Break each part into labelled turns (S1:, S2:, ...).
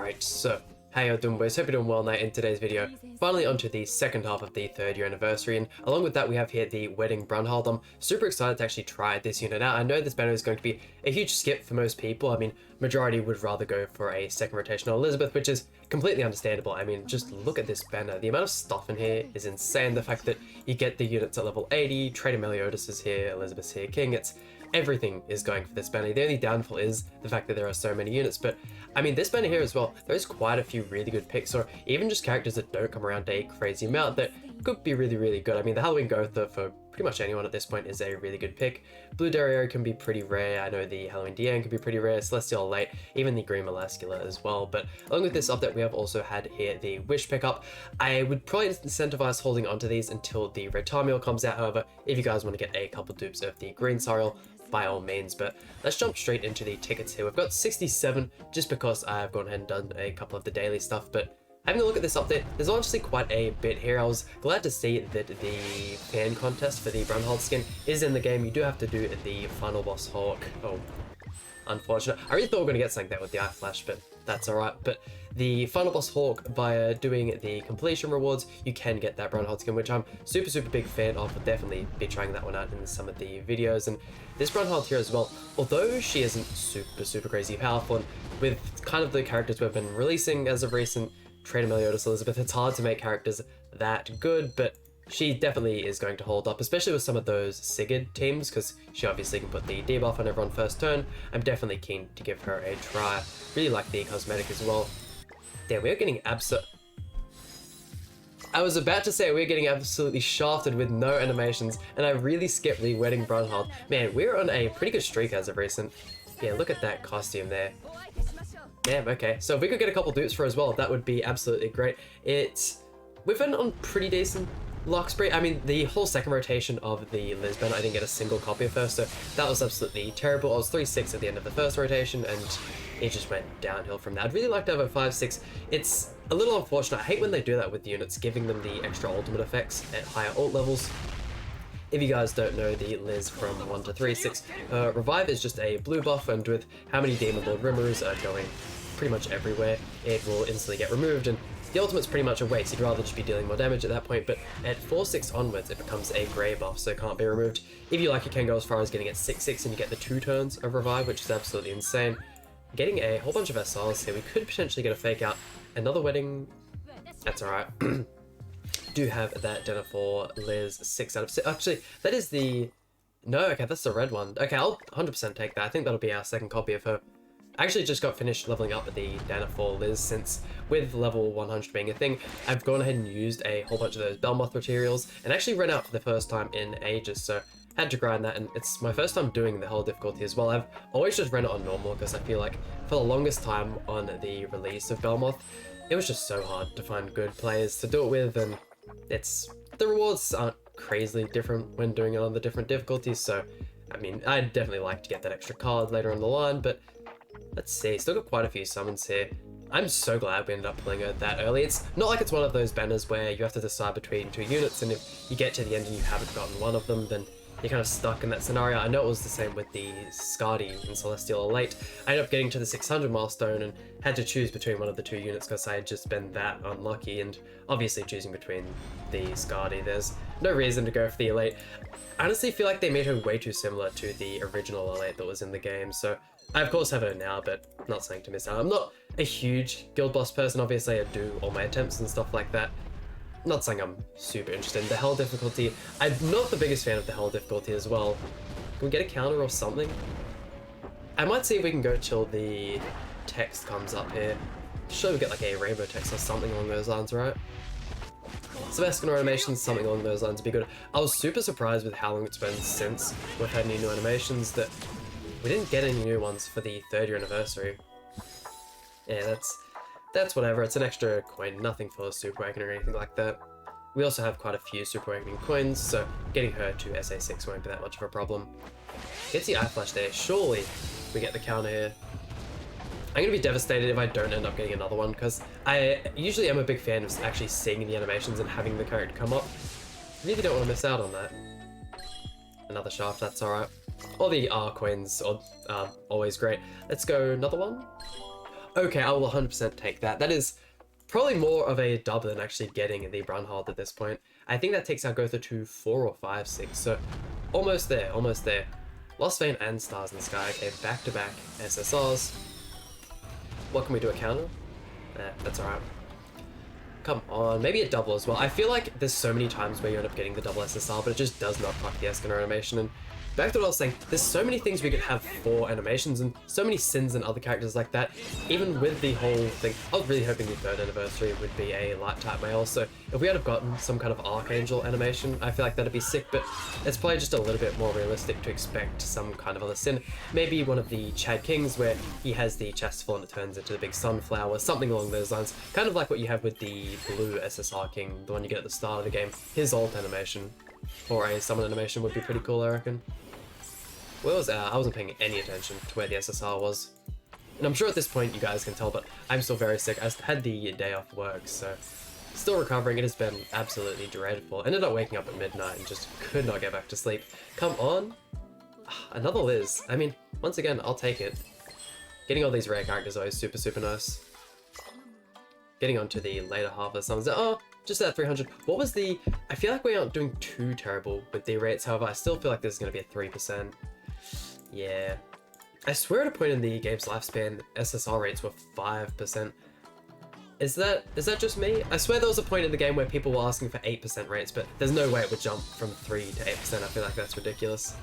S1: Alright, so how y'all doing, boys? Hope you're doing well now. In today's video, finally onto the second half of the 3rd year anniversary, and along with that we have here the Wedding BRUNHILD. I'm super excited to actually try this unit out. I know this banner is going to be a huge skip for most people. I mean, majority would rather go for a second rotational Elizabeth, which is completely understandable. I mean, just look at this banner. The amount of stuff in here is insane. The fact that you get the units at level 80, Trader Meliodas is here, Elizabeth's here, King, everything is going for this banner. The only downfall is the fact that there are so many units, but I mean, this banner here as well, there's quite a few really good picks, or even just characters that don't come around a crazy amount that could be really good. I mean, the Halloween Gotha for pretty much anyone at this point is a really good pick. Blue Dario can be pretty rare. I know the Halloween Deanne can be pretty rare, Celestial Late, even the Green Melascula as well. But along with this update, we have also had here the Wish pickup. I would probably incentivize holding onto these until the Red Tarmiel comes out. However, if you guys want to get a couple dupes of the Green Sariel, by all means. But let's jump straight into the tickets here. We've got 67 just because I've gone ahead and done a couple of the daily stuff, but having a look at this update, there's honestly quite a bit here. I was glad to see that the fan contest for the BRUNHILD skin is in the game. You do have to do the final boss Hawk. Oh, unfortunate. I really thought we were going to get something there with the Eye Flash, but that's alright. But the final boss Hawk, by doing the completion rewards, you can get that BRUNHILD skin, which I'm super big fan of. I'll definitely be trying that one out in some of the videos. And this BRUNHILD here as well, although she isn't super crazy powerful, and with kind of the characters we've been releasing as of recent, Trader Meliodas, Elizabeth, it's hard to make characters that good, but she definitely is going to hold up, especially with some of those Sigurd teams, because she obviously can put the debuff on everyone first turn. I'm definitely keen to give her a try. Really like the cosmetic as well. Yeah, we're getting I was about to say we're getting absolutely shafted with no animations, and I really skipped the Wedding BRUNHILD. Man, we're on a pretty good streak as of recent. Yeah, look at that costume there. Damn, okay. So if we could get a couple dupes for her as well, that would be absolutely great. We've been on pretty decent luck spree. I mean, the whole second rotation of the Lisbon, I didn't get a single copy of her, so that was absolutely terrible. I was 3-6 at the end of the first rotation, and it just went downhill from that. I'd really like to have a 5-6. It's a little unfortunate. I hate when they do that with the units, giving them the extra ultimate effects at higher ult levels. If you guys don't know the Liz from 1 to 3-6, Revive is just a blue buff, and with how many Demon Lord Rimmers are going pretty much everywhere, it will instantly get removed, and the ultimate's pretty much a waste. You'd rather just be dealing more damage at that point, but at 4-6 onwards, it becomes a grey buff, so it can't be removed. If you like, you can go as far as getting it 6-6, and you get the 2 turns of Revive, which is absolutely insane. Getting a whole bunch of SRs here. We could potentially get a fake out. Another Wedding. That's alright. Do have that Den of 4 Liz 6 out of 6. Actually, that is the... No, okay, that's the red one. Okay, I'll 100% take that. I think that'll be our second copy of her. I actually just got finished leveling up the Den of 4 Liz, since with level 100 being a thing, I've gone ahead and used a whole bunch of those Belmoth materials, and actually ran out for the first time in ages, so had to grind that, and it's my first time doing the whole difficulty as well. I've always just ran it on normal, because I feel like for the longest time on the release of Belmoth, it was just so hard to find good players to do it with, and the rewards aren't crazily different when doing it on the different difficulties, so I mean, I'd definitely like to get that extra card later on the line, but let's see, still got quite a few summons here. I'm so glad we ended up pulling it that early. It's not like it's one of those banners where you have to decide between 2 units, and if you get to the end and you haven't gotten one of them, then you're kind of stuck in that scenario. I know it was the same with the Skadi and Celestial Late. I ended up getting to the 600 milestone and had to choose between one of the 2 units because I had just been that unlucky, and obviously choosing between the Skadi, there's no reason to go for the Elite. I honestly feel like they made her way too similar to the original Elite that was in the game, so I of course have her now, but not something to miss out. I'm not a huge guild boss person, obviously I do all my attempts and stuff like that. Not saying I'm super interested in the hell difficulty. I'm not the biggest fan of the hell difficulty as well. Can we get a counter or something? I might see if we can go till the text comes up here. Sure, we get like a rainbow text or something along those lines, right? Sebastian animations, something along those lines would be good. I was super surprised with how long it's been since we've had any new animations that we didn't get any new ones for the 3rd year anniversary. Yeah, that's whatever. It's an extra coin, nothing for Super Awakening or anything like that. We also have quite a few Super Awakening coins, so getting her to SA6 won't be that much of a problem. Gets the Eye Flash there. Surely we get the counter here. I'm going to be devastated if I don't end up getting another one, because I usually am a big fan of actually seeing the animations and having the character come up. Really don't want to miss out on that. Another shaft, that's alright. All the R coins are always great. Let's go another one. Okay, I will 100% take that. That is probably more of a dub than actually getting the BRUNHILD at this point. I think that takes our Gotha to 4 or 5, 6, so almost there, almost there. Lost Vein and Stars in the Sky. Okay, back-to-back SSRs. What can we do, a counter? That's alright. Come on, maybe a double as well. I feel like there's so many times where you end up getting the double SSR, but it just does not fuck the Escanor animation. And back to what I was saying, there's so many things we could have for animations and so many sins and other characters like that. Even with the whole thing, I was really hoping the 3rd anniversary would be a light type male. So if we had have gotten some kind of Archangel animation, I feel like that'd be sick, but it's probably just a little bit more realistic to expect some kind of other sin. Maybe one of the Chad Kings where he has the chest full and it turns into the big sunflower, something along those lines. Kind of like what you have with the blue SSR King, the one you get at the start of the game. His ult animation or a summon animation would be pretty cool, I reckon. Where was I wasn't paying any attention to where the SSR was. And I'm sure at this point you guys can tell, but I'm still very sick. I had the day off work, so still recovering. It has been absolutely dreadful. Ended up waking up at midnight and just could not get back to sleep. Come on. Another Liz. I mean, once again, I'll take it. Getting all these rare characters is always super, super nice. Getting onto the later half of summons. Oh, just at 300. What was the... I feel like we aren't doing too terrible with the rates. However, I still feel like this is going to be a 3%. Yeah. I swear at a point in the game's lifespan, SSR rates were 5%. Is that just me? I swear there was a point in the game where people were asking for 8% rates, but there's no way it would jump from 3 to 8%. I feel like that's ridiculous.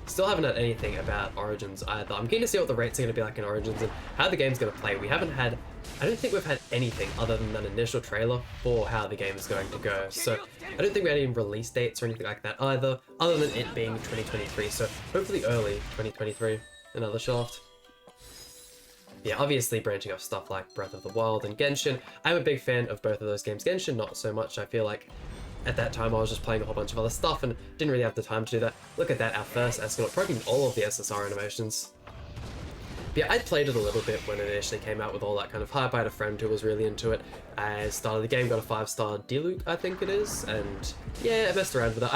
S1: Still haven't had anything about Origins either. I'm keen to see what the rates are going to be like in Origins and how the game's going to play. We haven't had... I don't think we've had anything other than that initial trailer for how the game is going to go. So I don't think we had any release dates or anything like that either, other than it being 2023. So hopefully early 2023, another Shaft. Yeah, obviously branching off stuff like Breath of the Wild and Genshin. I'm a big fan of both of those games. Genshin, not so much. I feel like at that time I was just playing a whole bunch of other stuff and didn't really have the time to do that. Look at that, our first Escanor, probably all of the SSR animations. But yeah, I played it a little bit when it initially came out with all that kind of hype. I had a friend who was really into it. I started the game, got a 5-star Diluc, I think it is, and yeah, I messed around with it.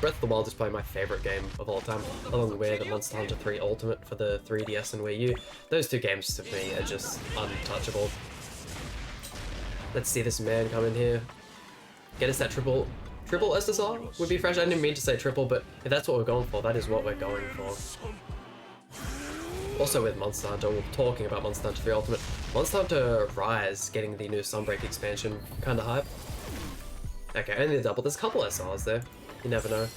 S1: Breath of the Wild is probably my favorite game of all time, along with Monster Hunter 3 Ultimate for the 3DS and Wii U. Those two games to me are just untouchable. Let's see this man come in here. Get us that triple SSR would be fresh. I didn't mean to say triple, but if that's what we're going for, that is what we're going for. Also with Monster Hunter, we're talking about Monster Hunter 3 Ultimate. Monster Hunter Rise getting the new Sunbreak expansion, kinda hype. Okay, only the double. There's a couple SRs there. You never know.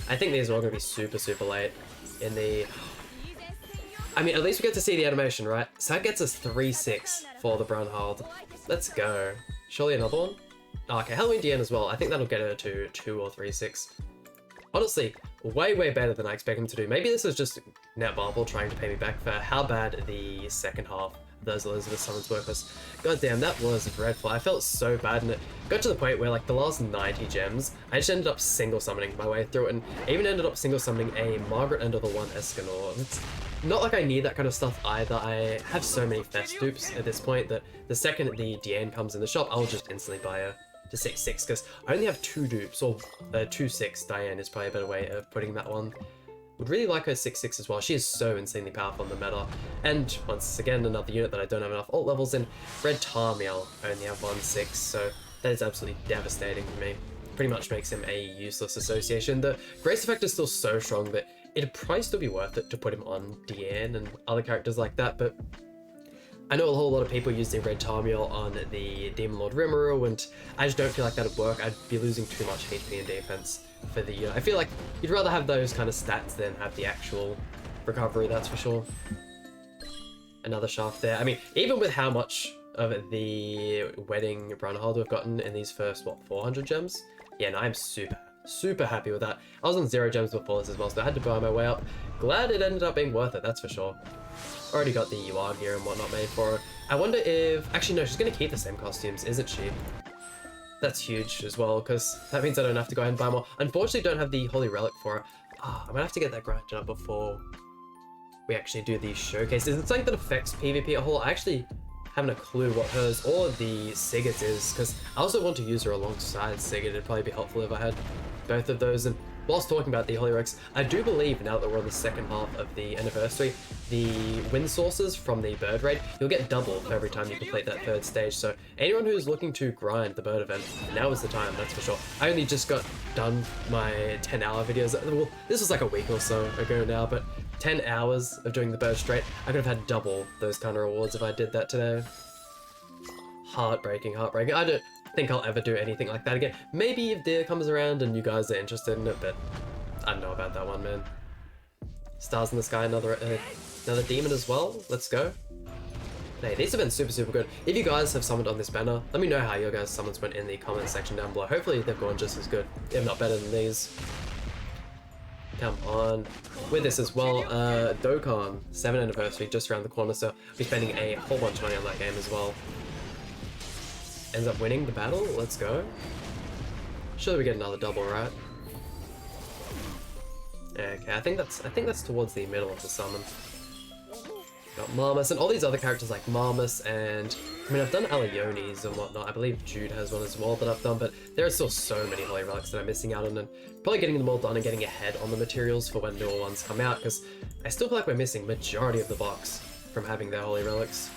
S1: I think these are all gonna be super, super late in the... I mean, at least we get to see the animation, right? So that gets us 3-6 for the BRUNHILD. Let's go. Surely another one? Oh, okay, Halloween DN as well. I think that'll get her to 2 or 3-6. Honestly, way, way better than I expect him to do. Maybe this is just Netmarble trying to pay me back for how bad the second half of those Elizabeth summons were, because goddamn, that was dreadful. I felt so bad, and it got to the point where, like, the last 90 gems, I just ended up single summoning my way through it, and even ended up single summoning a Margaret End of the One Escanor. It's not like I need that kind of stuff either. I have so many Fest dupes at this point that the second the Diane comes in the shop, I'll just instantly buy her to 6-6, because I only have 2 dupes, or 2-6. Diane is probably a better way of putting that one. Would really like her 6-6 as well. She is so insanely powerful in the meta. And once again, another unit that I don't have enough ult levels in. Red Tarmiel only have 1-6, so that is absolutely devastating for me. Pretty much makes him a useless association. The Grace effect is still so strong that it'd probably still be worth it to put him on Diane and other characters like that, but I know a whole lot of people use the Red Tarmiel on the Demon Lord Rimuru, and I just don't feel like that'd work. I'd be losing too much HP and defense for the unit. I feel like you'd rather have those kind of stats than have the actual recovery, that's for sure. Another Shaft there. I mean, even with how much of the Wedding BRUNHILD we've gotten in these first, what, 400 gems? Yeah, no, I'm super happy with that. I was on 0 gems before this as well, so I had to buy my way up. Glad it ended up being worth it, that's for sure. Already got the UR gear and whatnot made for her. I wonder if... Actually, no, she's going to keep the same costumes, isn't she? That's huge as well, because that means I don't have to go ahead and buy more. Unfortunately, don't have the Holy Relic for her. I'm going to have to get that granted up before we actually do the showcase. Is it something that affects PvP at all? I actually haven't a clue what hers or the Sigurd's is, because I also want to use her alongside Sigurd. It'd probably be helpful if I had both of those. And whilst talking about the Holy Relics, I do believe now that we're on the second half of the anniversary, the win sources from the bird raid, you'll get double for every time you complete that third stage. So anyone who's looking to grind the bird event, now is the time, that's for sure. I only just got done my 10-hour videos. Well, this was like a week or so ago now, but 10 hours of doing the bird straight, I could have had double those kind of rewards if I did that today. Heartbreaking, heartbreaking. I don't think I'll ever do anything like that again. Maybe if Deer comes around and you guys are interested in it, but I don't know about that one, man. Stars in the Sky, another demon as well. Let's go. Hey, these have been super, super good. If you guys have summoned on this banner, let me know how your guys' summons went in the comment section down below. Hopefully they've gone just as good, if not better than these. Come on. With this as well, Dokkan 7th anniversary just around the corner, so I'll be spending a whole bunch of money on that game as well. Ends up winning the battle. Let's go. Surely we get another double, right? Okay, I think that's towards the middle of the summon. Got Marmus and all these other characters like Marmus, and I mean I've done Aliones and whatnot. I believe Jude has one as well that I've done, but there are still so many Holy Relics that I'm missing out on, and probably getting them all done and getting ahead on the materials for when newer ones come out, because I still feel like we're missing majority of the box from having their Holy Relics.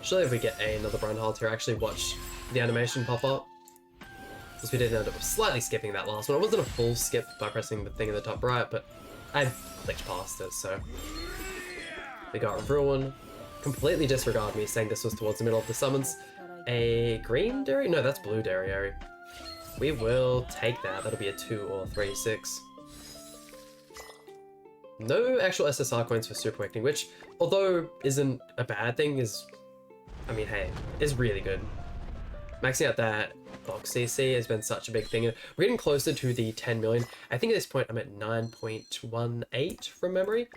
S1: Surely if we get another Brunhild here, I actually watch the animation pop up. Because we did end up slightly skipping that last one. It wasn't a full skip by pressing the thing in the top right, but I clicked past it, so. We got Ruin. Completely disregard me saying this was towards the middle of the summons. A green dairy? No, that's blue dairy. We will take that. That'll be a 2 or 3, 6. No actual SSR coins for Super Awakening, which, although isn't a bad thing, I mean, hey, is really good. Maxing out that box CC has been such a big thing. We're getting closer to the 10 million. I think at this point I'm at 9.18 from memory.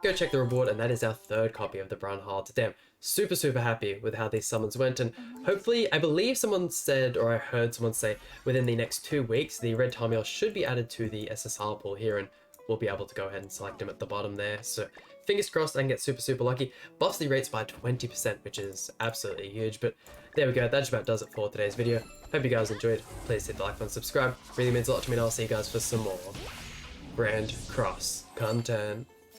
S1: Go check the reward, and that is our 3rd copy of the Brunhild. Damn, super, super happy with how these summons went, and hopefully, I believe someone said, or I heard someone say, within the next 2 weeks, the red Tamiel should be added to the SSR pool here, and we'll be able to go ahead and select him at the bottom there. So fingers crossed I can get super, super lucky. Buffs the rates by 20%, which is absolutely huge. But there we go. That just about does it for today's video. Hope you guys enjoyed. Please hit the like button, subscribe. Really means a lot to me, and I'll see you guys for some more Grand Cross content.